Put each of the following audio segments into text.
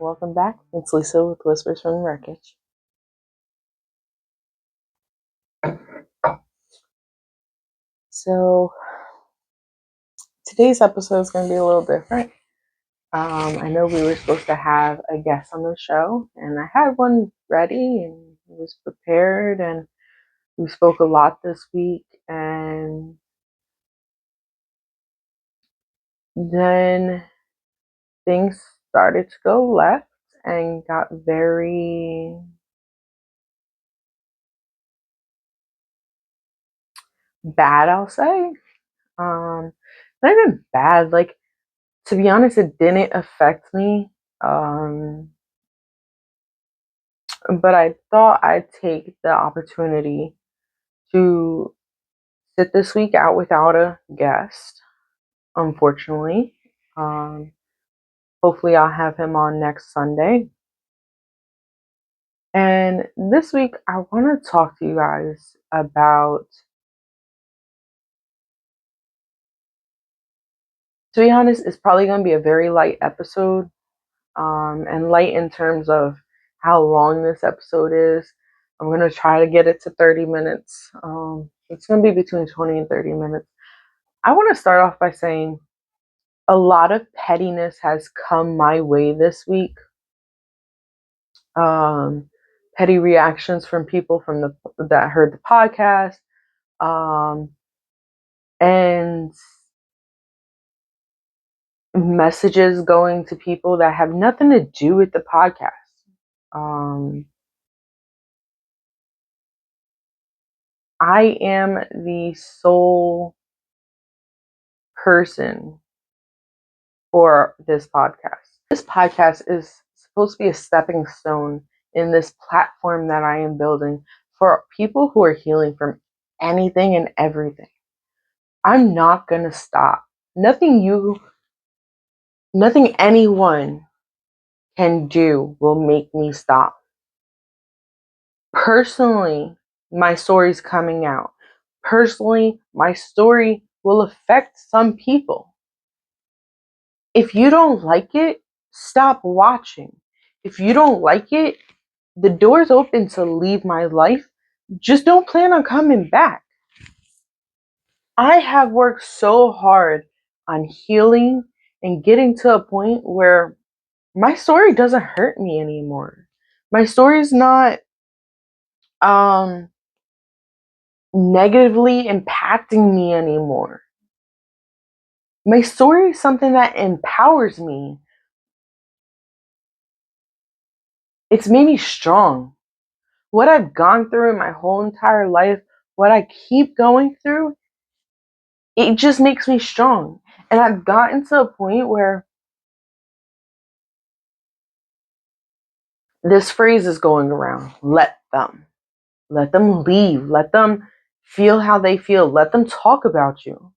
welcome back. It's Lisa with Whispers from the Wreckage. So, today's episode is going to be a little different. I know we were supposed to have a guest on the show, and I had one ready and was prepared, and we spoke a lot this week, and then things started to go left and got very bad, I'll say. Not even bad, like, to be honest, it didn't affect me. But I thought I'd take the opportunity to sit this week out without a guest, unfortunately. Um, Hopefully, I'll have him on next Sunday. And this week, I want to talk to you guys about, to be honest, it's probably going to be a very light episode, and light in terms of how long this episode is. I'm going to try to get it to 30 minutes. It's going to be between 20 and 30 minutes. I want to start off by saying a lot of pettiness has come my way this week. Petty reactions from people that heard the podcast, and messages going to people that have nothing to do with the podcast. I am the sole person for this podcast. This podcast is supposed to be a stepping stone in this platform that I am building for people who are healing from anything and everything. I'm not going to stop. Nothing anyone can do will make me stop. Personally, my story's coming out. Personally, my story will affect some people. If you don't like it, stop watching. If you don't like it, the door's open to leave my life. Just don't plan on coming back. I have worked so hard on healing and getting to a point where my story doesn't hurt me anymore. My story's not negatively impacting me anymore. My story is something that empowers me. It's made me strong. What I've gone through in my whole entire life, what I keep going through, it just makes me strong. And I've gotten to a point where this phrase is going around: let them. Let them leave. Let them feel how they feel. Let them talk about you.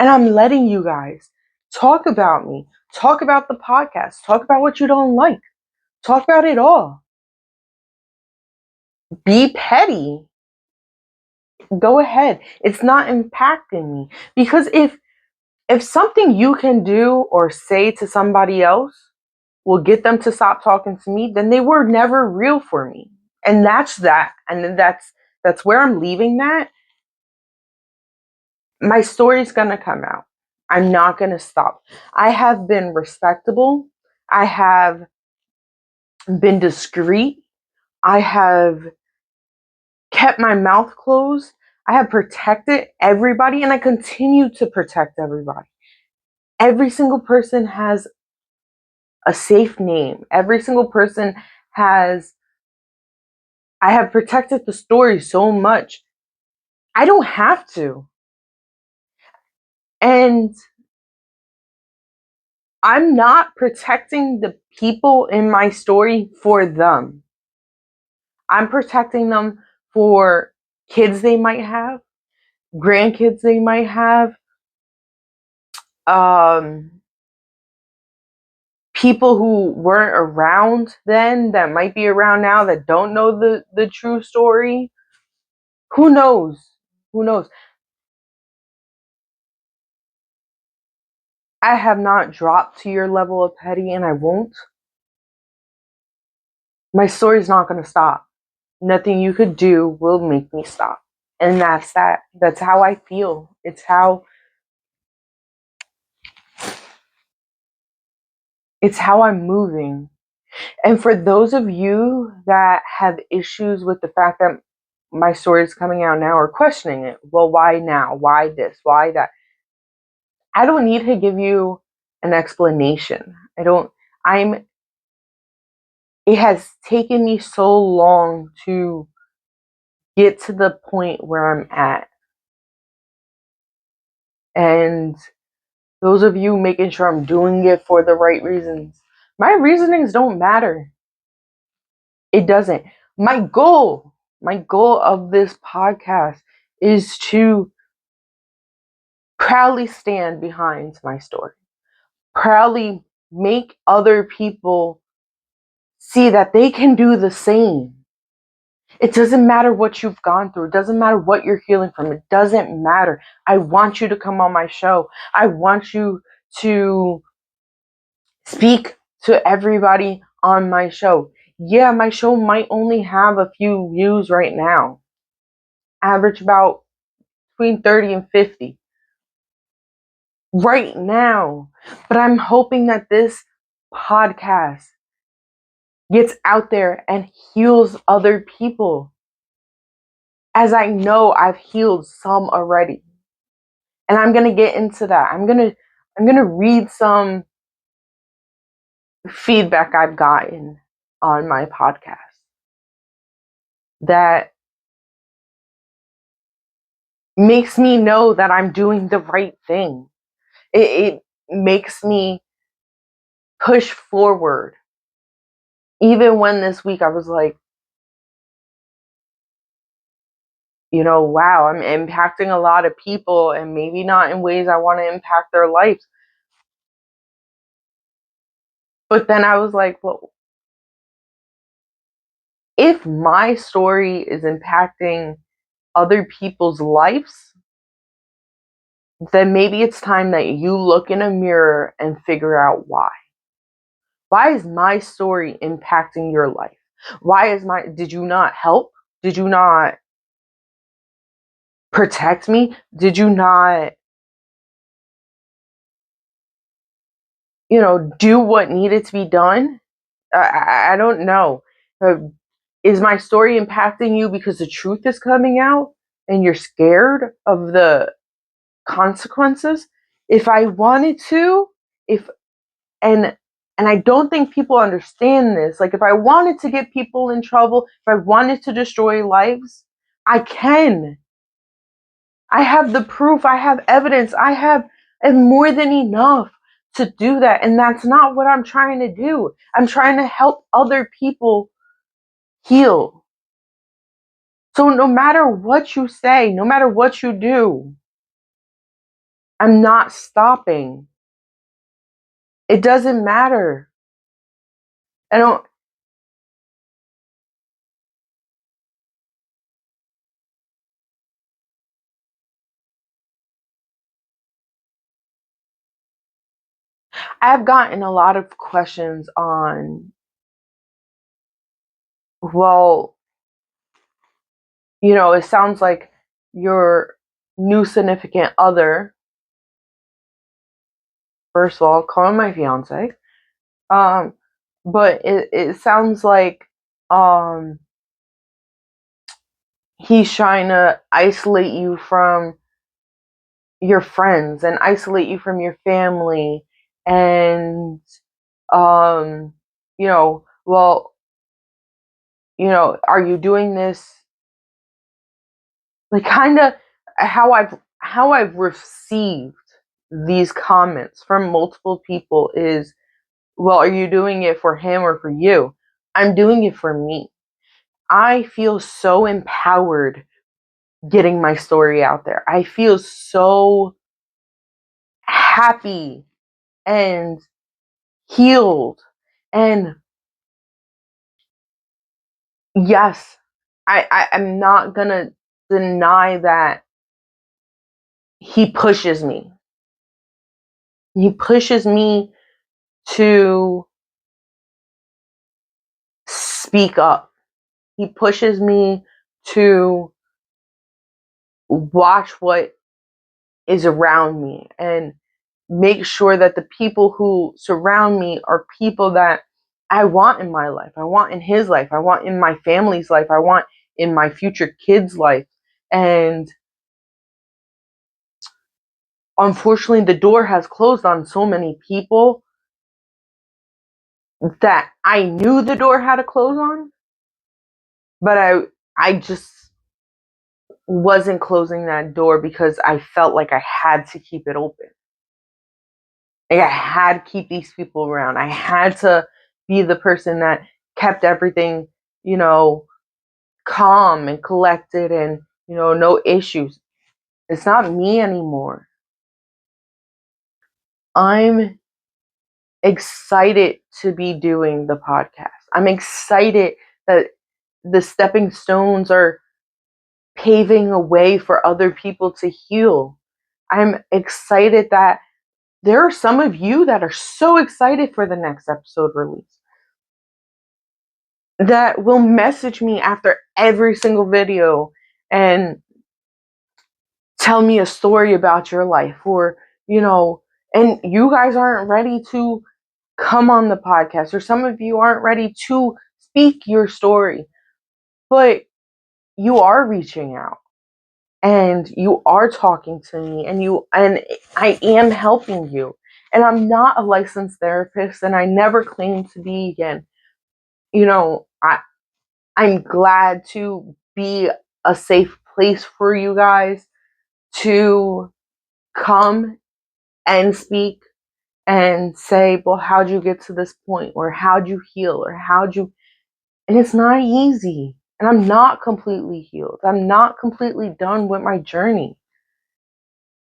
And I'm letting you guys talk about me. Talk about the podcast. Talk about what you don't like. Talk about it all. Be petty. Go ahead. It's not impacting me. Because if something you can do or say to somebody else will get them to stop talking to me, then they were never real for me. And that's that. And that's where I'm leaving that. My story's going to come out. I'm not going to stop. I have been respectable. I have been discreet. I have kept my mouth closed. I have protected everybody, and I continue to protect everybody. Every single person has a safe name. Every single person has. I have protected the story so much. I don't have to. And I'm not protecting the people in my story for them. I'm protecting them for kids they might have, grandkids they might have, people who weren't around then that might be around now that don't know the true story. Who knows? Who knows? I have not dropped to your level of petty, and I won't. my story's not going to stop. Nothing you could do will make me stop. And that's that. That's how I feel. It's how I'm moving. And for those of you that have issues with the fact that my story is coming out now or questioning it, well, why now? Why this? Why that? I don't need to give you an explanation. I'm, it has taken me so long to get to the point where I'm at. And those of you making sure I'm doing it for the right reasons, my reasonings don't matter. It doesn't. My goal of this podcast is to proudly stand behind my story, proudly make other people see that they can do the same. It doesn't matter what you've gone through. It doesn't matter what you're healing from. It doesn't matter. I want you to come on my show. I want you to speak to everybody on my show. Yeah, my show might only have a few views right now. Average about between 30 and 50 right now. But I'm hoping that this podcast gets out there and heals other people. As I know I've healed some already. And I'm going to get into that. I'm going to read some feedback I've gotten on my podcast that makes me know that I'm doing the right thing. It makes me push forward. Even when this week I was like, wow, I'm impacting a lot of people and maybe not in ways I want to impact their lives. But then I was like, well, if my story is impacting other people's lives, then maybe it's time that you look in a mirror and figure out why. Why is my story impacting your life? Did you not help? Did you not protect me? Did you not, do what needed to be done? I don't know. Is my story impacting you because the truth is coming out and you're scared of the consequences? If I wanted to, if and and I don't think people understand this. Like if I wanted to get people in trouble, if I wanted to destroy lives, I can. I have the proof, I have evidence, I have more than enough to do that. And that's not what I'm trying to do. I'm trying to help other people heal. So no matter what you say, no matter what you do, I'm not stopping. It doesn't matter. I don't I've gotten a lot of questions on, well, it sounds like your new significant other, first of all, call him my fiance. Um, but it sounds like um he's trying to isolate you from your friends and isolate you from your family and well, are you doing this, like, kind of how I've received these comments from multiple people is, well, are you doing it for him or for you? I'm doing it for me. I feel so empowered getting my story out there. I feel so happy and healed. And yes, I'm not gonna deny that he pushes me. He pushes me to speak up. He pushes me to watch what is around me and make sure that the people who surround me are people that I want in my life. I want in his life. I want in my family's life. I want in my future kids' life. And unfortunately, the door has closed on so many people that I knew the door had to close on, but I just wasn't closing that door because I felt like I had to keep it open. Like I had to keep these people around. I had to be the person that kept everything, calm and collected and, no issues. It's not me anymore. I'm excited to be doing the podcast. I'm excited that the stepping stones are paving a way for other people to heal. I'm excited that there are some of you that are so excited for the next episode release that will message me after every single video and tell me a story about your life, or, and you guys aren't ready to come on the podcast, or some of you aren't ready to speak your story, but you are reaching out and you are talking to me and I am helping you. And I'm not a licensed therapist and I never claimed to be again. I'm glad to be a safe place for you guys to come and speak and say, well, how'd you get to this point? Or how'd you heal? Or and it's not easy. And I'm not completely healed. I'm not completely done with my journey.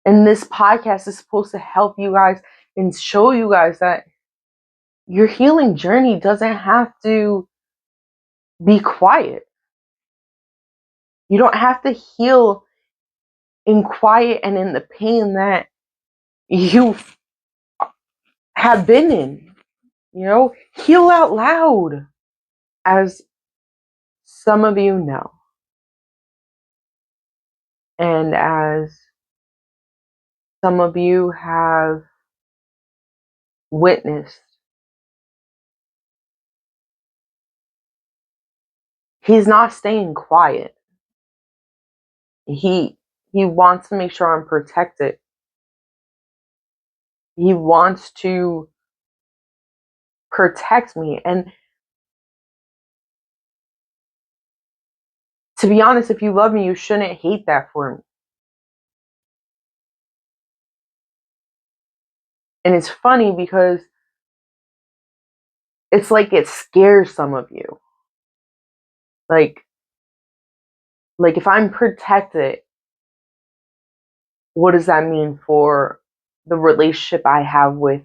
And this podcast is supposed to help you guys and show you guys that your healing journey doesn't have to be quiet. You don't have to heal in quiet and in the pain that you have been in. Heal out loud. As some of you know, and as some of you have witnessed, he's not staying quiet. He wants to make sure I'm protected. He wants to protect me. And to be honest, if you love me, you shouldn't hate that for me. And it's funny because it's like it scares some of you. Like if I'm protected, what does that mean for the relationship I have with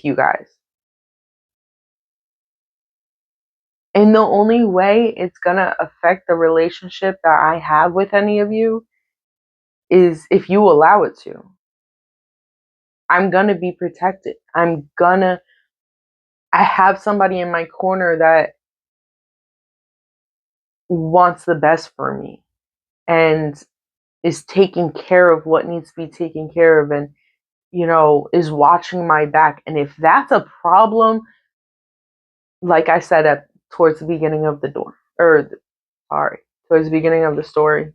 you guys? And the only way it's gonna affect the relationship that I have with any of you is if you allow it to. I'm gonna be protected. I have somebody in my corner that wants the best for me and is taking care of what needs to be taken care of and, is watching my back. And if that's a problem, like I said towards the beginning of the door, towards the beginning of the story,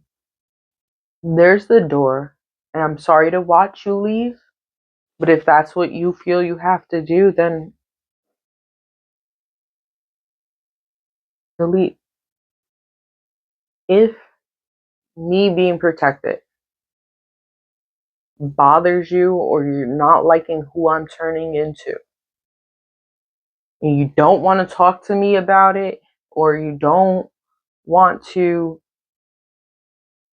there's the door, and I'm sorry to watch you leave, but if that's what you feel you have to do, then delete. If me being protected bothers you, or you're not liking who I'm turning into, and you don't want to talk to me about it, or you don't want to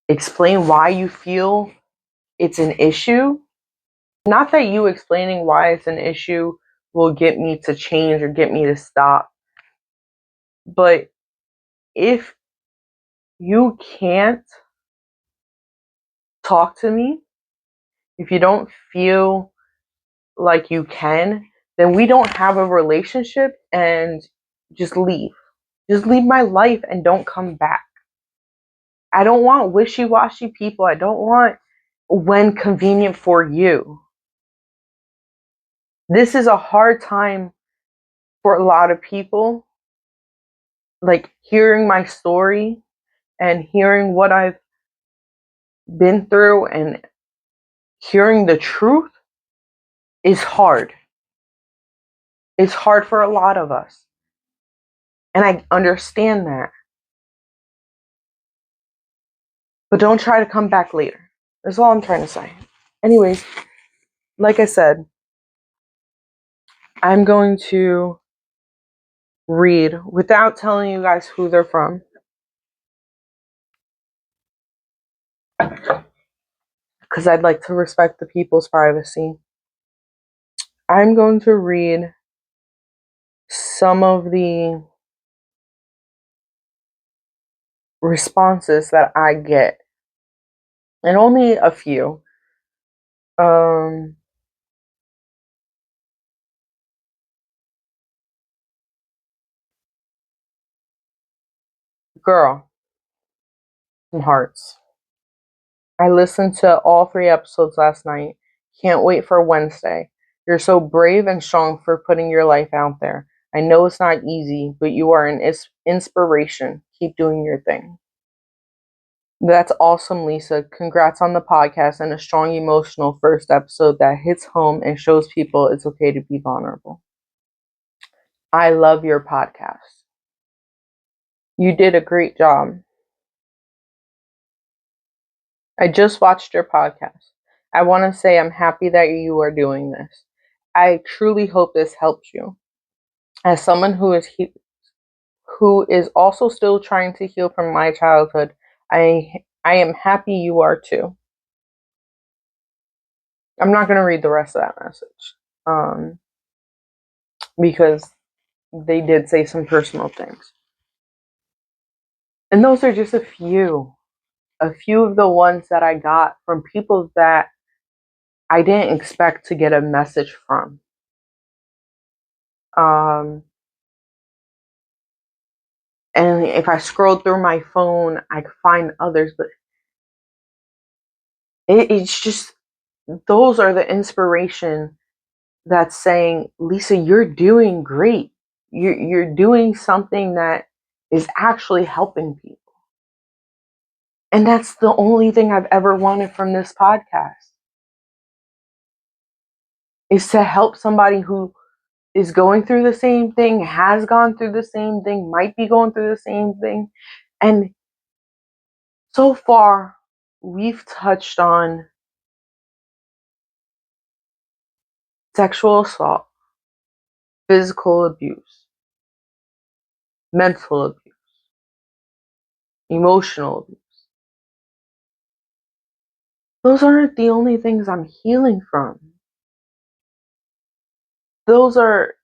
explain why you feel it's an issue, not that you explaining why it's an issue will get me to change or get me to stop, but if you can't talk to me, if you don't feel like you can, then we don't have a relationship, and just leave. Just leave my life and don't come back. I don't want wishy-washy people. I don't want when convenient for you. This is a hard time for a lot of people. Like hearing my story and hearing what I've been through and hearing the truth is hard. It's hard for a lot of us. And I understand that. But don't try to come back later. That's all I'm trying to say. Anyways, like I said, I'm going to read without telling you guys who they're from, because I'd like to respect the people's privacy. I'm going to read some of the responses that I get, and only a few. Girl, some hearts. I listened to all 3 episodes last night. Can't wait for Wednesday. You're so brave and strong for putting your life out there. I know it's not easy, but you are an inspiration. Keep doing your thing. That's awesome, Lisa. Congrats on the podcast and a strong emotional first episode that hits home and shows people it's okay to be vulnerable. I love your podcast. You did a great job. I just watched your podcast. I want to say I'm happy that you are doing this. I truly hope this helps you. As someone who is also still trying to heal from my childhood, I am happy you are too. I'm not going to read the rest of that message because they did say some personal things. And those are just a few of the ones that I got from people that I didn't expect to get a message from. And if I scroll through my phone, I could find others, but it's just, those are the inspiration that's saying, Lisa, you're doing great. You're doing something that is actually helping people. And that's the only thing I've ever wanted from this podcast, is to help somebody who is going through the same thing, has gone through the same thing, might be going through the same thing. And so far, we've touched on sexual assault, physical abuse, mental abuse, emotional abuse. Those aren't the only things I'm healing from. Those are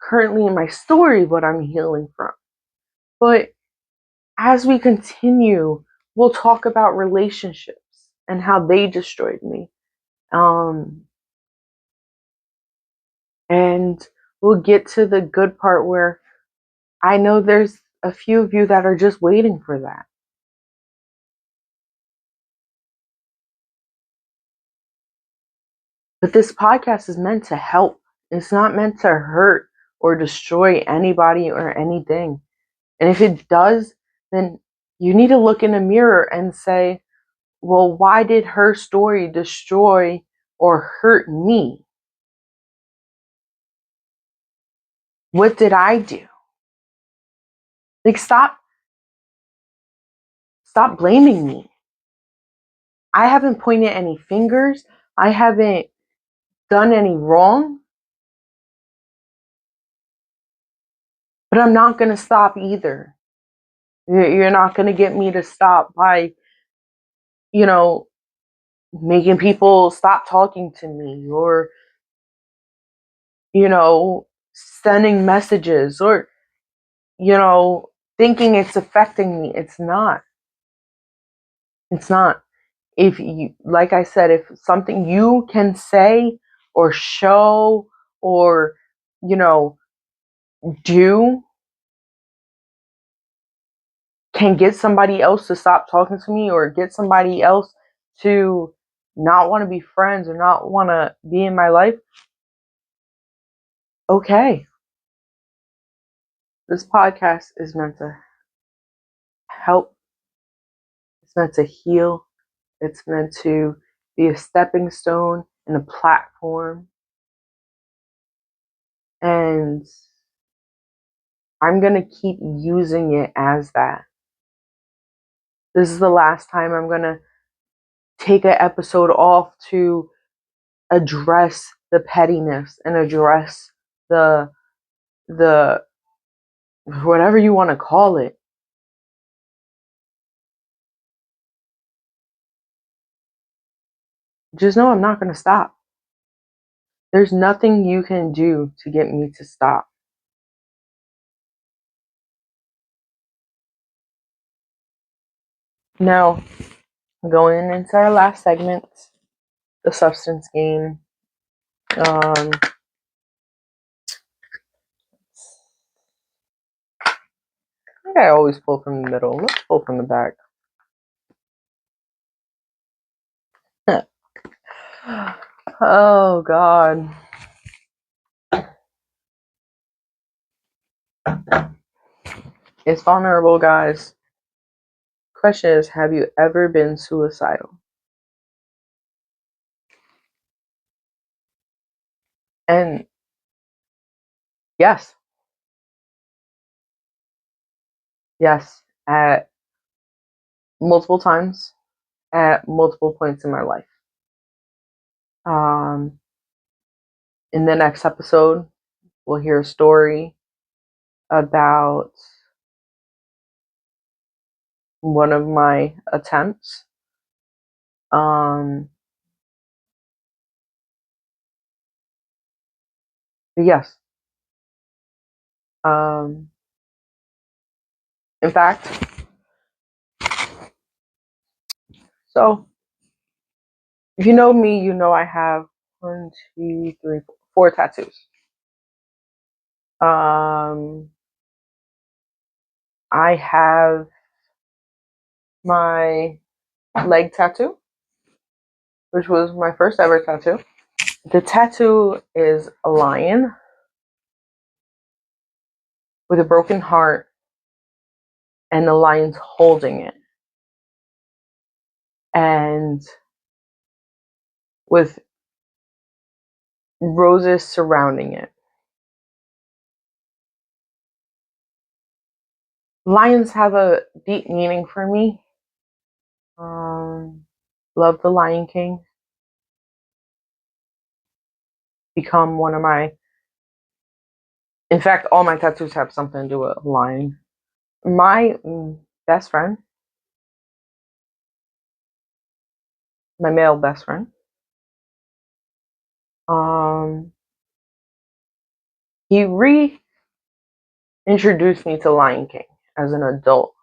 currently in my story what I'm healing from. But as we continue, we'll talk about relationships and how they destroyed me. And we'll get to the good part where I know there's a few of you that are just waiting for that. But this podcast is meant to help. It's not meant to hurt or destroy anybody or anything. And if it does, then you need to look in a mirror and say, well, why did her story destroy or hurt me? What did I do? Like, stop blaming me. I haven't pointed any fingers. I haven't done any wrong. But I'm not going to stop either. You're not going to get me to stop by, making people stop talking to me, or, sending messages, or, thinking it's affecting me. It's not. It's not. If you, like I said, if something you can say or show or, do, can get somebody else to stop talking to me, or get somebody else to not want to be friends or not want to be in my life, okay. This podcast is meant to help, it's meant to heal, it's meant to be a stepping stone and a platform. And I'm going to keep using it as that. This is the last time I'm going to take an episode off to address the pettiness and address the whatever you want to call it. Just know I'm not going to stop. There's nothing you can do to get me to stop. Now, going into our last segment, the substance game. I think I always pull from the middle. Let's pull from the back. Oh, God. It's vulnerable, guys. Question is, have you ever been suicidal? And yes. Yes. At multiple times, at multiple points in my life. In the next episode, we'll hear a story about one of my attempts. Yes. In fact, so if you know me, you know I have 1, 2, 3, 4 tattoos. I have my leg tattoo, which was my first ever tattoo. The tattoo is a lion with a broken heart, and the lion's holding it, and with roses surrounding it. Lions have a deep meaning for me. Love the Lion King. Become one of my, in fact, all my tattoos have something to do with a lion. My best friend, my male best friend, he reintroduced me to Lion King as an adult.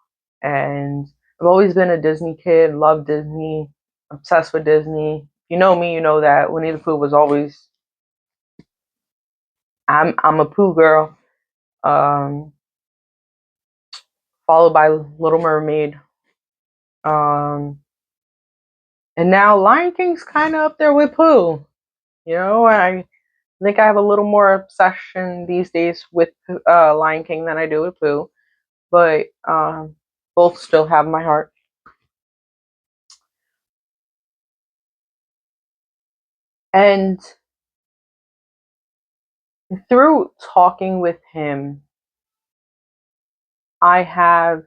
And I've always been a Disney kid, loved Disney, obsessed with Disney. If you know me, you know that Winnie the Pooh was always, I'm a Pooh girl. Followed by Little Mermaid. And now Lion King's kind of up there with Pooh. You know, I think I have a little more obsession these days with Lion King than I do with Pooh. But both still have my heart. And through talking with him, I have,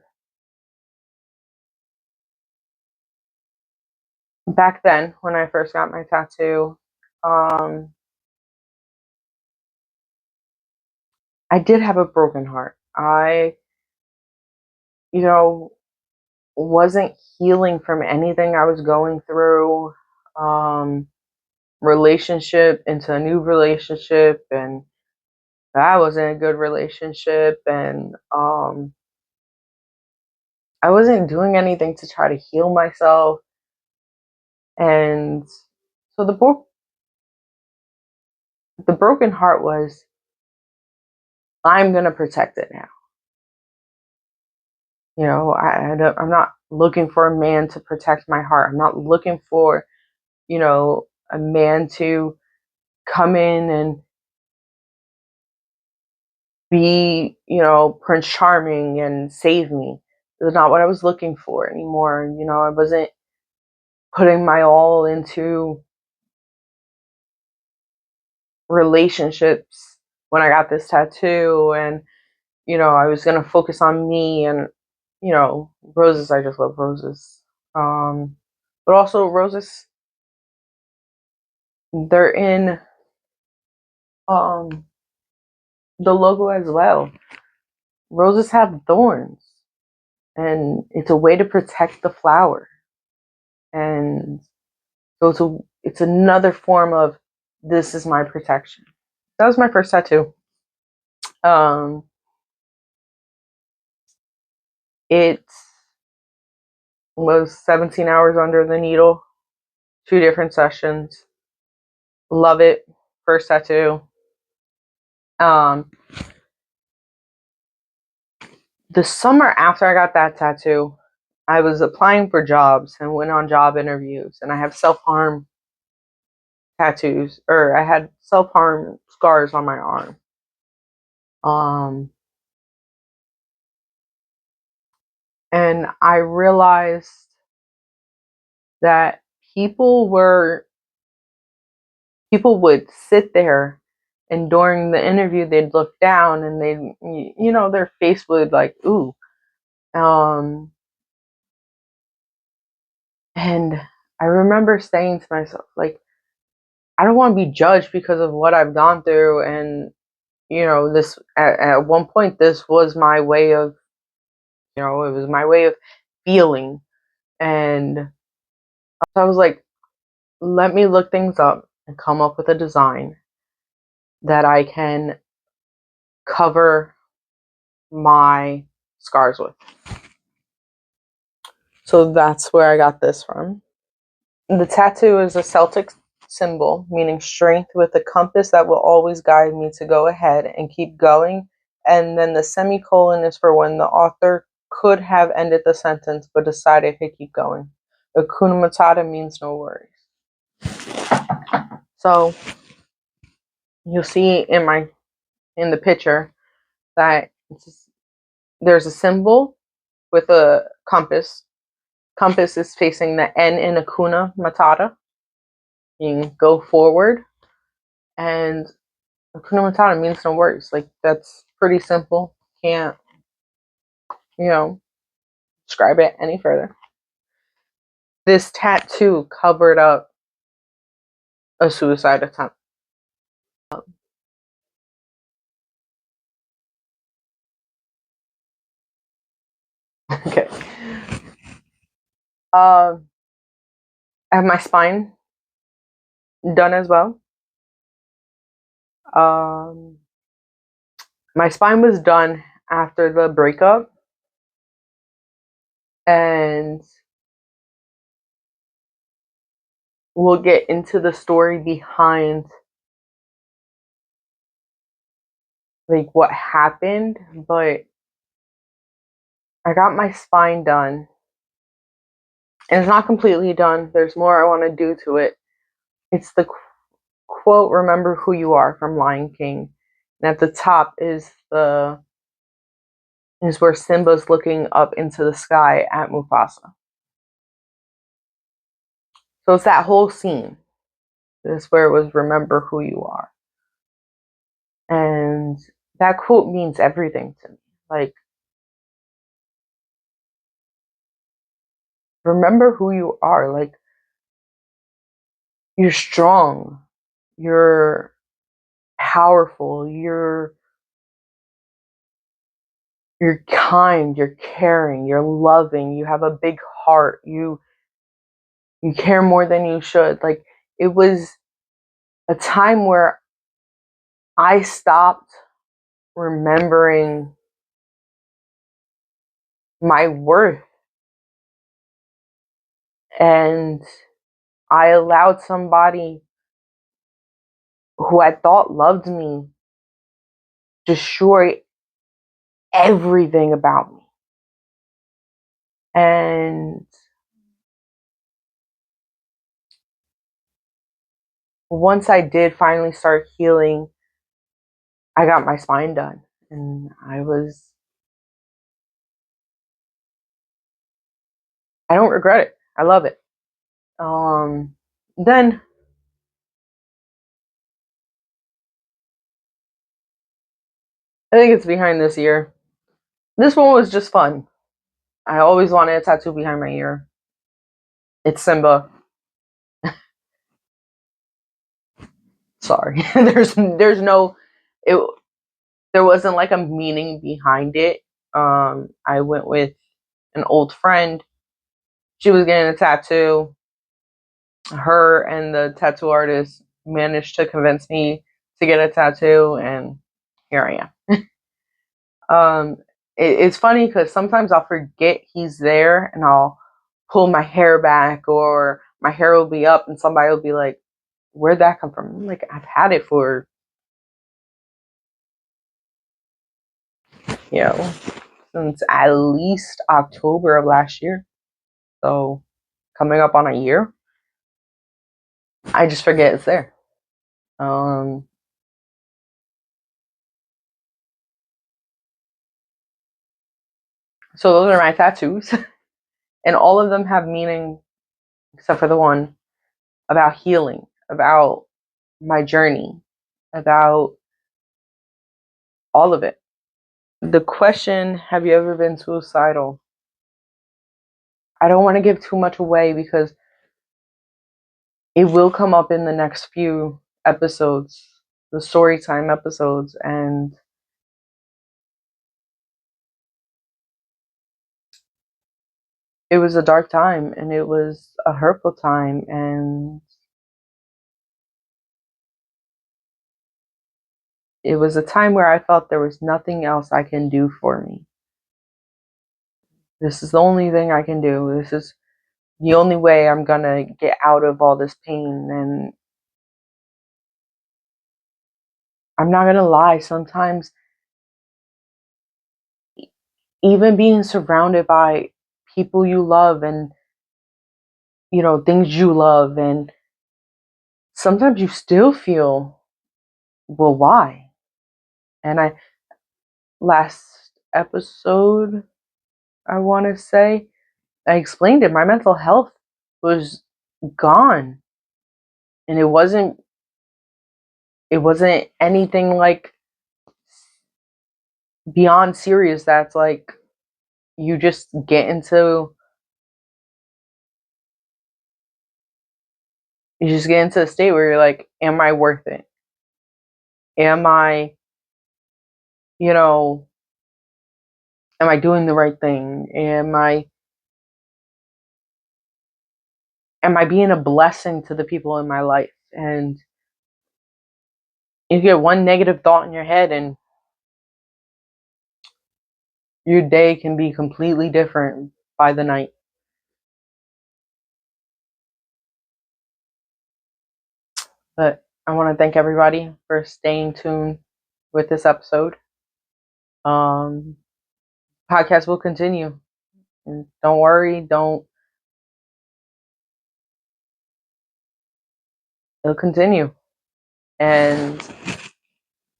back then when I first got my tattoo, I did have a broken heart. I, wasn't healing from anything I was going through. Relationship into a new relationship, and that wasn't a good relationship, and I wasn't doing anything to try to heal myself. And so the broken heart was, I'm gonna protect it now. I'm not looking for a man to protect my heart. I'm not looking for, a man to come in and be, Prince Charming and save me. It's not what I was looking for anymore. I wasn't putting my all into relationships when I got this tattoo, and I was gonna focus on me and roses. I just love roses. But also roses, they're in um the logo as well. Roses have thorns, and it's a way to protect the flower. And so it's another form of, this is my protection. That was my first tattoo. Um, it was 17 hours under the needle, 2 different sessions. Love it. First tattoo. Um, the summer after I got that tattoo, I was applying for jobs and went on job interviews, and I have self-harm tattoos, or I had self-harm scars on my arm. And I realized that people would sit there, and during the interview they'd look down and their face would like, ooh. Um, and I remember saying to myself, like, I don't want to be judged because of what I've gone through. And this at one point, this was my way of, it was my way of feeling. And so I was like, let me look things up and come up with a design that I can cover my scars with. So that's where I got this from. The tattoo is a Celtic symbol, meaning strength, with a compass that will always guide me to go ahead and keep going. And then the semicolon is for when the author could have ended the sentence but decided to keep going. Hakuna Matata means no worries. So you'll see in the picture that there's a symbol with a compass. Compass is facing the N in Hakuna Matata. You can go forward, and Hakuna Matata means no worries. Like, that's pretty simple. Can't, you know, describe it any further. This tattoo covered up a suicide attempt. Okay. I have my spine done as well. Um, my spine was done after the breakup, and we'll get into the story behind like what happened, but I got my spine done, and it's not completely done. There's more I want to do to it. It's the quote, "Remember who you are," from Lion King. And at the top is where Simba's looking up into the sky at Mufasa. So it's that whole scene. This is where it was, "Remember who you are." And that quote means everything to me. Like, remember who you are. Like, you're strong. You're powerful. You're kind, you're caring, you're loving, you have a big heart, you care more than you should. Like, it was a time where I stopped remembering my worth, and I allowed somebody who I thought loved me destroy everything about me. And once I did finally start healing, I got my spine done. And I don't regret it. I love it. Then I think it's behind this ear. This one was just fun. I always wanted a tattoo behind my ear. It's Simba. Sorry. there's no it there wasn't like a meaning behind it. I went with an old friend. She was getting a tattoo. Her and the tattoo artist managed to convince me to get a tattoo, and here I am. It's funny because sometimes I'll forget he's there, and I'll pull my hair back, or my hair will be up, and somebody will be like, "Where'd that come from?" I'm like, "I've had it for you know since at least October of last year, so coming up on a year." I just forget it's there. Um, so those are my tattoos, and all of them have meaning except for the one about healing, about my journey, about all of it. The question, have you ever been suicidal? I don't want to give too much away because it will come up in the next few episodes, the story time episodes, and it was a dark time, and it was a hurtful time, and it was a time where I felt there was nothing else I can do for me. This is the only thing I can do. This is the only way I'm gonna get out of all this pain. And I'm not gonna lie, sometimes even being surrounded by people you love and things you love, and sometimes you still feel, well, why? And I last episode, I want to say, I explained it. My mental health was gone, and it wasn't anything like beyond serious. That's like you just get into a state where you're like, am I worth it? Am I, you know, am I doing the right thing? Am I being a blessing to the people in my life? And you get one negative thought in your head, and your day can be completely different by the night. But I want to thank everybody for staying tuned with this episode. Um, Podcast will continue. And don't worry, it'll continue. And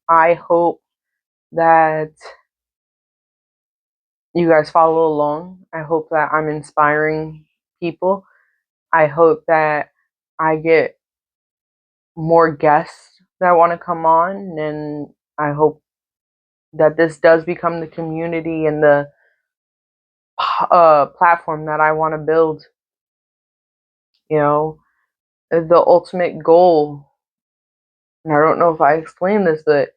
I hope that you guys follow along. I hope that I'm inspiring people. I hope that I get more guests that want to come on, and I hope that this does become the community and the platform that I want to build. You know, the ultimate goal, and I don't know if I explained this, but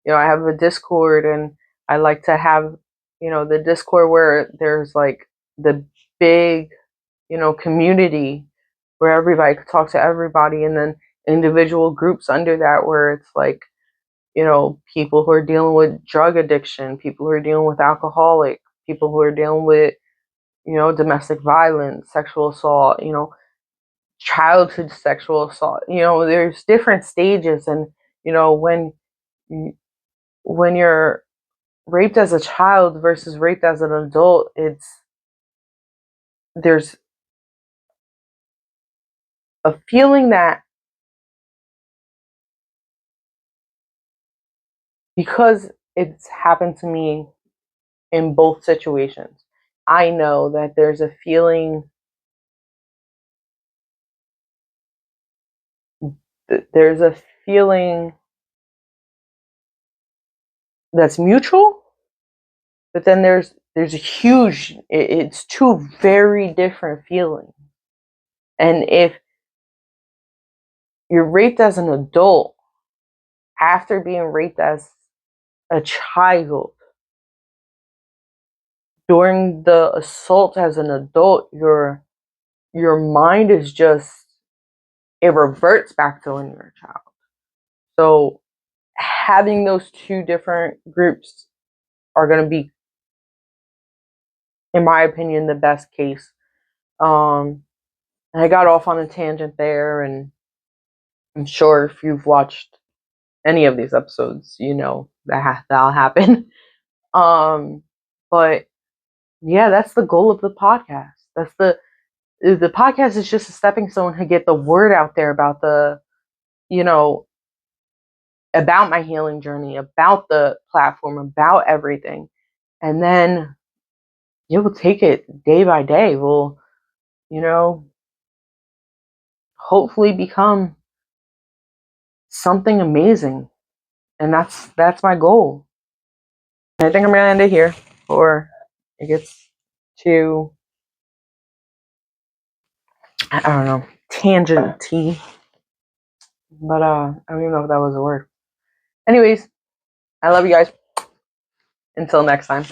I have a Discord, and I like to have the Discord where there's like the big community where everybody could talk to everybody, and then individual groups under that where it's like people who are dealing with drug addiction, people who are dealing with alcoholic, people who are dealing with domestic violence, sexual assault, childhood sexual assault. There's different stages, and when you're raped as a child versus raped as an adult, there's a feeling that because it's happened to me in both situations, I know that there's a feeling there's a feeling that's mutual, but then there's a huge it's two very different feelings. And if you're raped as an adult after being raped as a child, during the assault as an adult, your mind is just, it reverts back to when you're a child. So having those two different groups are going to be, in my opinion, the best case. I got off on a tangent there, and I'm sure if you've watched any of these episodes, you know that'll happen. But yeah, that's the goal of the podcast. That's the podcast is just a stepping stone to get the word out there about you know, about my healing journey, about the platform, about everything. And then you will take it day by day. We'll, you know, hopefully become something amazing. And that's my goal. I think I'm gonna end it here, or it gets too, I don't know, tangent-y. But I don't even know if that was a word. Anyways, I love you guys. Until next time.